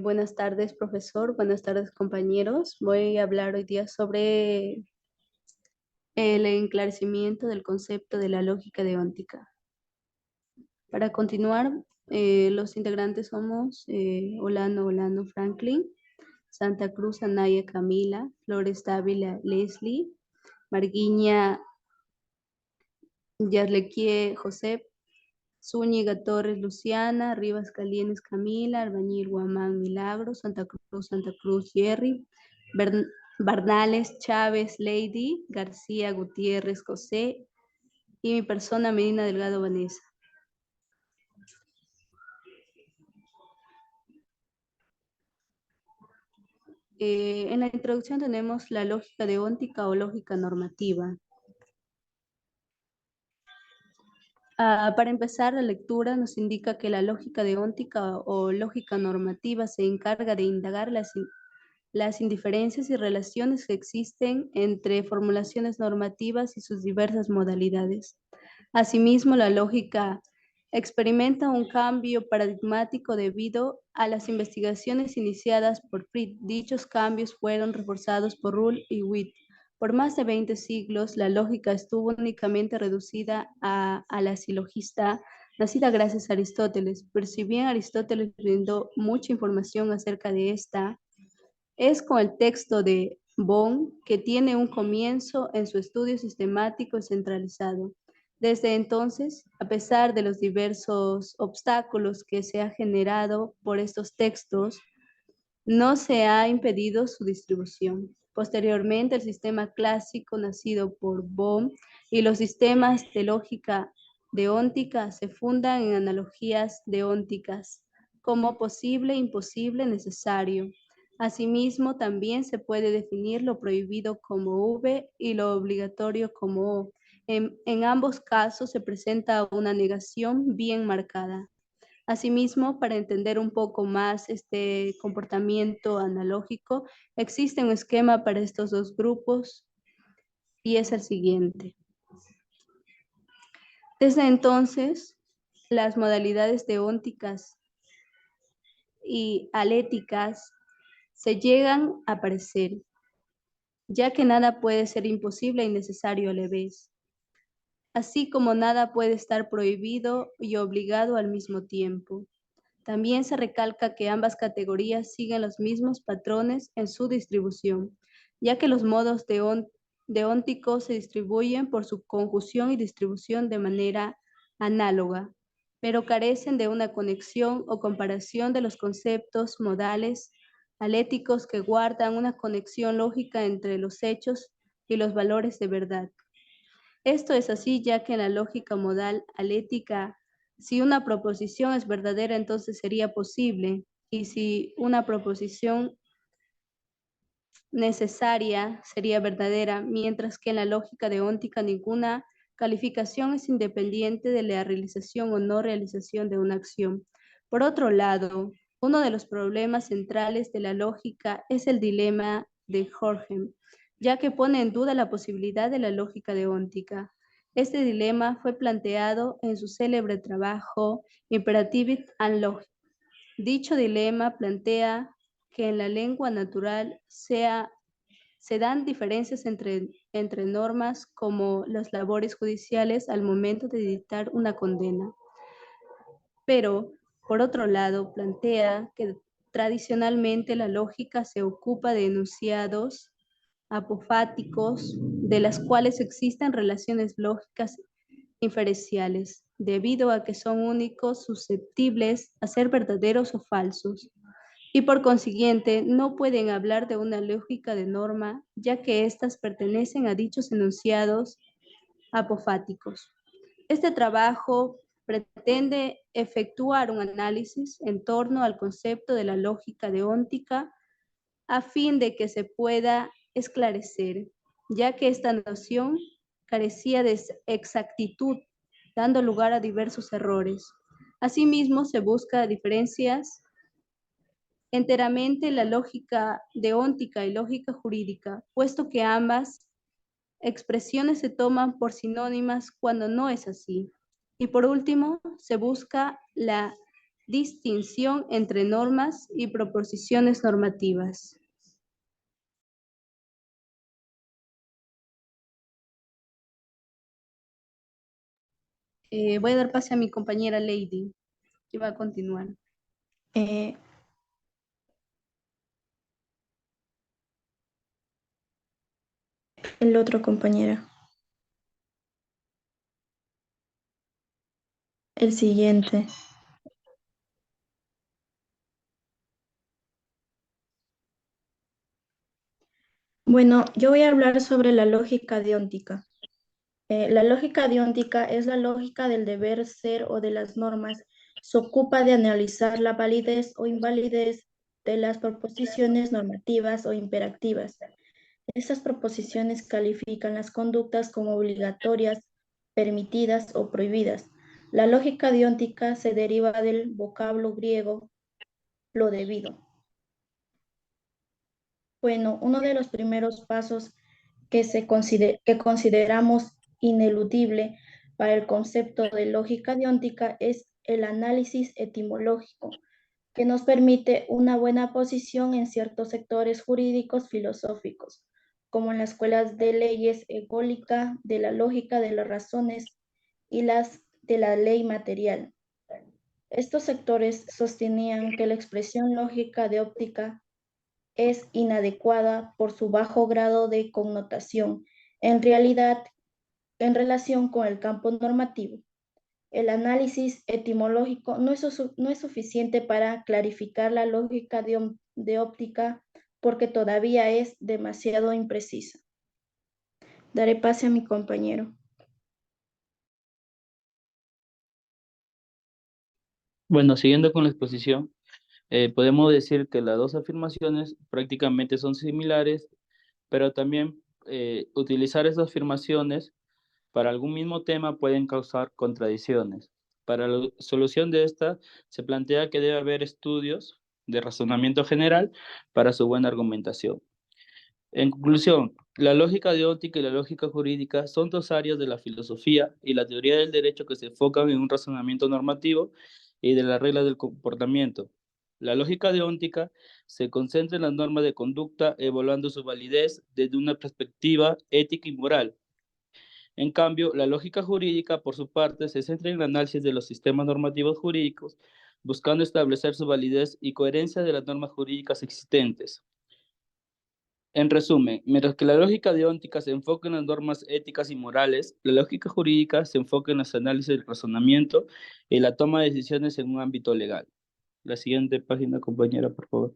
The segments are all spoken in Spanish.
Buenas tardes, profesor. Buenas tardes, compañeros. Voy a hablar hoy día sobre el enclarecimiento del concepto de la lógica deóntica. Para continuar, los integrantes somos Olano Franklin, Santa Cruz Anaya Camila, Flores Dávila Leslie, Marguiña Yarlequie José, Zúñiga Torres Luciana, Rivas Calienes Camila, Albañil Guamán Milagro, Santa Cruz Jerry, Barnales Chávez Lady, García Gutiérrez José y mi persona Medina Delgado Vanessa. En la introducción tenemos la lógica deóntica o lógica normativa. Para empezar, la lectura nos indica que la lógica deóntica o lógica normativa se encarga de indagar las indiferencias y relaciones que existen entre formulaciones normativas y sus diversas modalidades. Asimismo, la lógica experimenta un cambio paradigmático debido a las investigaciones iniciadas por Fried. Dichos cambios fueron reforzados por Ruhl y Witt. Por más de 20 siglos, la lógica estuvo únicamente reducida a la silogista, nacida gracias a Aristóteles, pero si bien Aristóteles brindó mucha información acerca de esta, es con el texto de Bohm que tiene un comienzo en su estudio sistemático y centralizado. Desde entonces, a pesar de los diversos obstáculos que se ha generado por estos textos, no se ha impedido su distribución. Posteriormente, el sistema clásico nacido por Bohm y los sistemas de lógica deóntica se fundan en analogías deónticas como posible, imposible, necesario. Asimismo, también se puede definir lo prohibido como V y lo obligatorio como O. En ambos casos se presenta una negación bien marcada. Asimismo, para entender un poco más este comportamiento analógico, existe un esquema para estos dos grupos y es el siguiente. Desde entonces, las modalidades deónticas y aléticas se llegan a parecer, ya que nada puede ser imposible e innecesario a la vez, así como nada puede estar prohibido y obligado al mismo tiempo. También se recalca que ambas categorías siguen los mismos patrones en su distribución, ya que los modos deónticos se distribuyen por su conjunción y distribución de manera análoga, pero carecen de una conexión o comparación de los conceptos modales aléticos que guardan una conexión lógica entre los hechos y los valores de verdad. Esto es así ya que en la lógica modal alética, si una proposición es verdadera, entonces sería posible, y si una proposición necesaria sería verdadera, mientras que en la lógica deóntica ninguna calificación es independiente de la realización o no realización de una acción. Por otro lado, uno de los problemas centrales de la lógica es el dilema de Horkheimer, ya que pone en duda la posibilidad de la lógica deóntica. Este dilema fue planteado en su célebre trabajo Imperative and Logic. Dicho dilema plantea que en la lengua natural se dan diferencias entre normas como las labores judiciales al momento de dictar una condena. Pero, por otro lado, plantea que tradicionalmente la lógica se ocupa de enunciados apofáticos, de las cuales existen relaciones lógicas inferenciales, debido a que son únicos, susceptibles a ser verdaderos o falsos, y por consiguiente no pueden hablar de una lógica de norma, ya que éstas pertenecen a dichos enunciados apofáticos. Este trabajo pretende efectuar un análisis en torno al concepto de la lógica deóntica a fin de que se pueda esclarecer, ya que esta noción carecía de exactitud, dando lugar a diversos errores. Asimismo, se busca diferencias enteramente la lógica deóntica y lógica jurídica, puesto que ambas expresiones se toman por sinónimas cuando no es así. Y por último, se busca la distinción entre normas y proposiciones normativas. Voy a dar pase a mi compañera Lady, que va a continuar. Eh, el otro compañero. El siguiente. Bueno, yo voy a hablar sobre la lógica deóntica. La lógica deóntica es la lógica del deber ser o de las normas. Se ocupa de analizar la validez o invalidez de las proposiciones normativas o imperativas. Estas proposiciones califican las conductas como obligatorias, permitidas o prohibidas. La lógica deóntica se deriva del vocablo griego lo debido. Bueno, uno de los primeros pasos que consideramos ineludible para el concepto de lógica deóntica es el análisis etimológico, que nos permite una buena posición en ciertos sectores jurídicos filosóficos, como en las escuelas de leyes ególica, de la lógica de las razones y las de la ley material. Estos sectores sostenían que la expresión lógica de óptica es inadecuada por su bajo grado de connotación. En realidad, en relación con el campo normativo, el análisis etimológico no es suficiente para clarificar la lógica de óptica porque todavía es demasiado imprecisa. Daré pase a mi compañero. Bueno, siguiendo con la exposición, podemos decir que las dos afirmaciones prácticamente son similares, pero también utilizar esas afirmaciones para algún mismo tema pueden causar contradicciones. Para la solución de esta, se plantea que debe haber estudios de razonamiento general para su buena argumentación. En conclusión, la lógica deóntica y la lógica jurídica son dos áreas de la filosofía y la teoría del derecho que se enfocan en un razonamiento normativo y de las reglas del comportamiento. La lógica deóntica se concentra en las normas de conducta, evaluando su validez desde una perspectiva ética y moral. En cambio, la lógica jurídica, por su parte, se centra en el análisis de los sistemas normativos jurídicos, buscando establecer su validez y coherencia de las normas jurídicas existentes. En resumen, mientras que la lógica deóntica se enfoca en las normas éticas y morales, la lógica jurídica se enfoca en los análisis del razonamiento y la toma de decisiones en un ámbito legal. La siguiente página, compañera, por favor.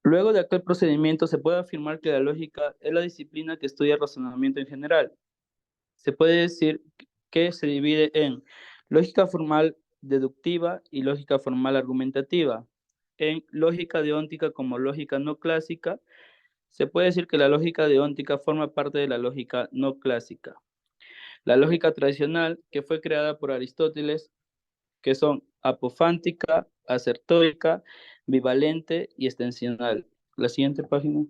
Luego de aquel procedimiento, se puede afirmar que la lógica es la disciplina que estudia el razonamiento en general. Se puede decir que se divide en lógica formal deductiva y lógica formal argumentativa. En lógica deóntica como lógica no clásica, se puede decir que la lógica deóntica forma parte de la lógica no clásica. La lógica tradicional, que fue creada por Aristóteles, que son apofántica, asertórica, bivalente y extensional. La siguiente página.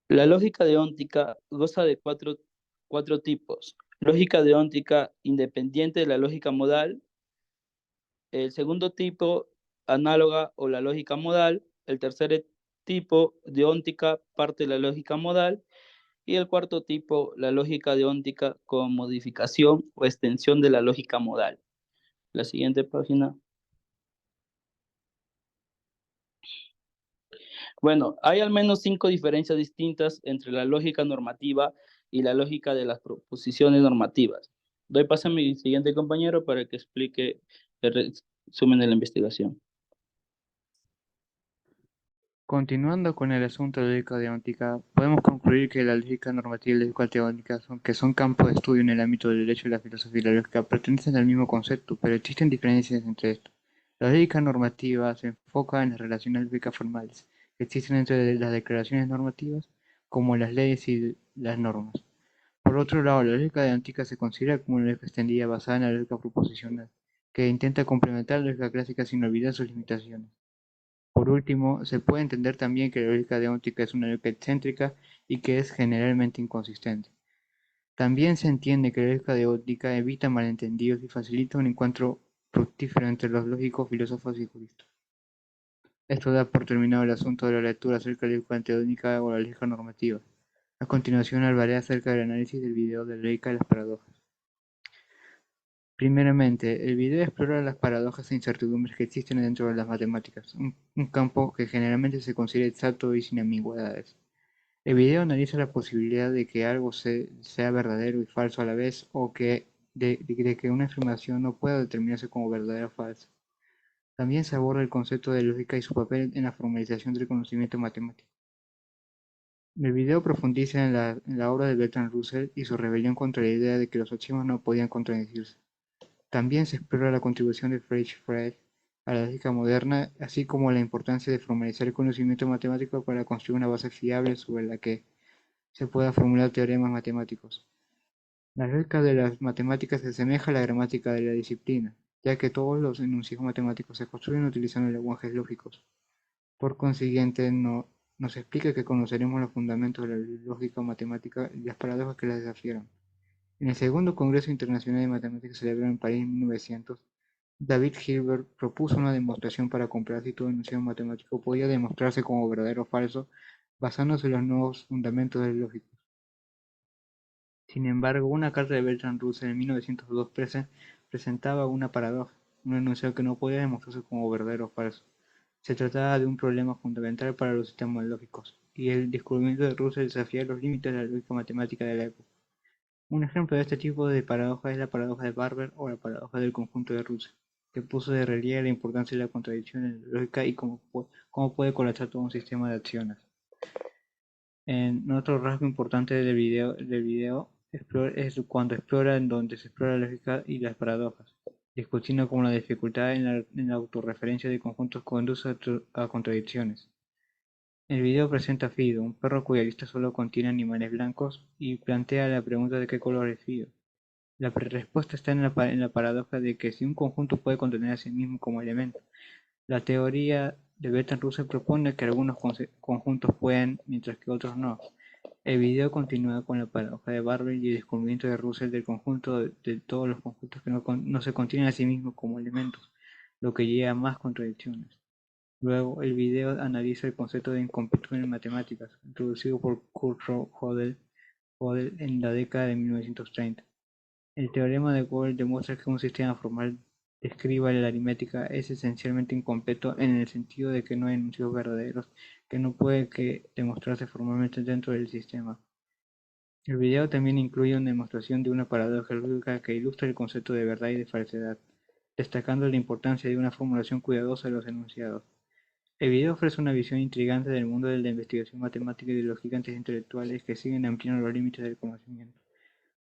La lógica deóntica goza de cuatro tipos. Lógica deóntica independiente de la lógica modal. El segundo tipo, análoga o la lógica modal. El tercer tipo, deóntica, parte de la lógica modal. Y el cuarto tipo, la lógica deóntica con modificación o extensión de la lógica modal. La siguiente página. Bueno, hay al menos 5 diferencias distintas entre la lógica normativa y la lógica de las proposiciones normativas. Doy paso a mi siguiente compañero para que explique el resumen de la investigación. Continuando con el asunto de la lógica deóntica, podemos concluir que la lógica normativa y la lógica teórica, que son campos de estudio en el ámbito del derecho, la filosofía y la lógica, pertenecen al mismo concepto, pero existen diferencias entre estos. La lógica normativa se enfoca en las relaciones lógicas formales que existen entre las declaraciones normativas, como las leyes y las normas. Por otro lado, la lógica deóntica se considera como una lógica extendida basada en la lógica proposicional, que intenta complementar la lógica clásica sin olvidar sus limitaciones. Por último, se puede entender también que la lógica deóntica es una lógica excéntrica y que es generalmente inconsistente. También se entiende que la lógica deóntica evita malentendidos y facilita un encuentro fructífero entre los lógicos, filósofos y juristas. Esto da por terminado el asunto de la lectura acerca de la lógica teónica o la lógica normativa. A continuación hablaré acerca del análisis del video de la lógica de las paradojas. Primeramente, el video explora las paradojas e incertidumbres que existen dentro de las matemáticas, un campo que generalmente se considera exacto y sin ambigüedades. El video analiza la posibilidad de que algo sea verdadero y falso a la vez, o de que una afirmación no pueda determinarse como verdadera o falsa. También se aborda el concepto de lógica y su papel en la formalización del conocimiento matemático. El video profundiza en la obra de Bertrand Russell y su rebelión contra la idea de que los axiomas no podían contradecirse. También se explora la contribución de Friedrich Frege a la lógica moderna, así como la importancia de formalizar el conocimiento matemático para construir una base fiable sobre la que se pueda formular teoremas matemáticos. La lógica de las matemáticas se asemeja a la gramática de la disciplina, ya que todos los enunciados matemáticos se construyen utilizando lenguajes lógicos. Por consiguiente, nos explica que conoceremos los fundamentos de la lógica matemática y las paradojas que la desafían. En el segundo Congreso Internacional de Matemáticas celebrado en París en 1900, David Hilbert propuso una demostración para comprobar si todo enunciado matemático podía demostrarse como verdadero o falso basándose en los nuevos fundamentos lógicos. Sin embargo, una carta de Bertrand Russell en 1902 presentaba una paradoja, un enunciado que no podía demostrarse como verdadero o falso. Se trataba de un problema fundamental para los sistemas lógicos, y el descubrimiento de Russell desafía los límites de la lógica matemática de la época. Un ejemplo de este tipo de paradoja es la paradoja de Barber o la paradoja del conjunto de Russell, que puso de relieve la importancia de la contradicción en la lógica y cómo puede colapsar todo un sistema de acciones. En otro rasgo importante del video es cuando explora en donde se explora la lógica y las paradojas, discutiendo como la dificultad en la autorreferencia de conjuntos conduce a contradicciones. El video presenta a Fido, un perro cuya lista solo contiene animales blancos, y plantea la pregunta de qué color es Fido. La respuesta está en la paradoja de que si un conjunto puede contener a sí mismo como elemento, la teoría de Bertrand Russell propone que algunos conjuntos pueden, mientras que otros no. El video continúa con la paradoja de Barber y el descubrimiento de Russell del conjunto de todos los conjuntos que no se contienen a sí mismos como elementos, lo que lleva a más contradicciones. Luego, el video analiza el concepto de incompitud en matemáticas, introducido por Kurt Gödel en la década de 1930. El teorema de Gödel demuestra que un sistema formal describa la aritmética es esencialmente incompleto en el sentido de que no hay enunciados verdaderos que no pueden demostrarse formalmente dentro del sistema. El video también incluye una demostración de una paradoja lógica que ilustra el concepto de verdad y de falsedad, destacando la importancia de una formulación cuidadosa de los enunciados. El video ofrece una visión intrigante del mundo de la investigación matemática y de los gigantes intelectuales que siguen ampliando los límites del conocimiento.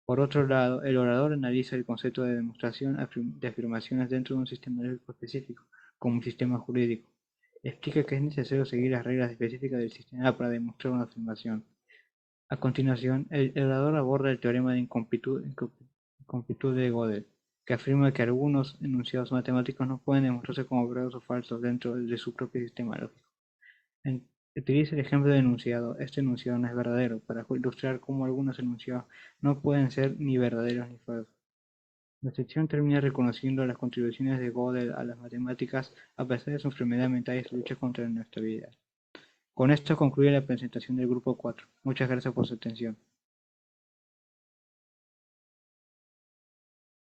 Por otro lado, el orador analiza el concepto de demostración de afirmaciones dentro de un sistema lógico específico, como un sistema jurídico. Explica que es necesario seguir las reglas específicas del sistema para demostrar una afirmación. A continuación, el orador aborda el teorema de incompitud de Gödel, que afirma que algunos enunciados matemáticos no pueden demostrarse como verdaderos o falsos dentro de su propio sistema lógico. Utiliza el ejemplo de enunciado. Este enunciado no es verdadero, para ilustrar cómo algunos enunciados no pueden ser ni verdaderos ni falsos. La sección termina reconociendo las contribuciones de Gödel a las matemáticas a pesar de su enfermedad mental y su lucha contra la inestabilidad. Con esto concluye la presentación del grupo 4. Muchas gracias por su atención.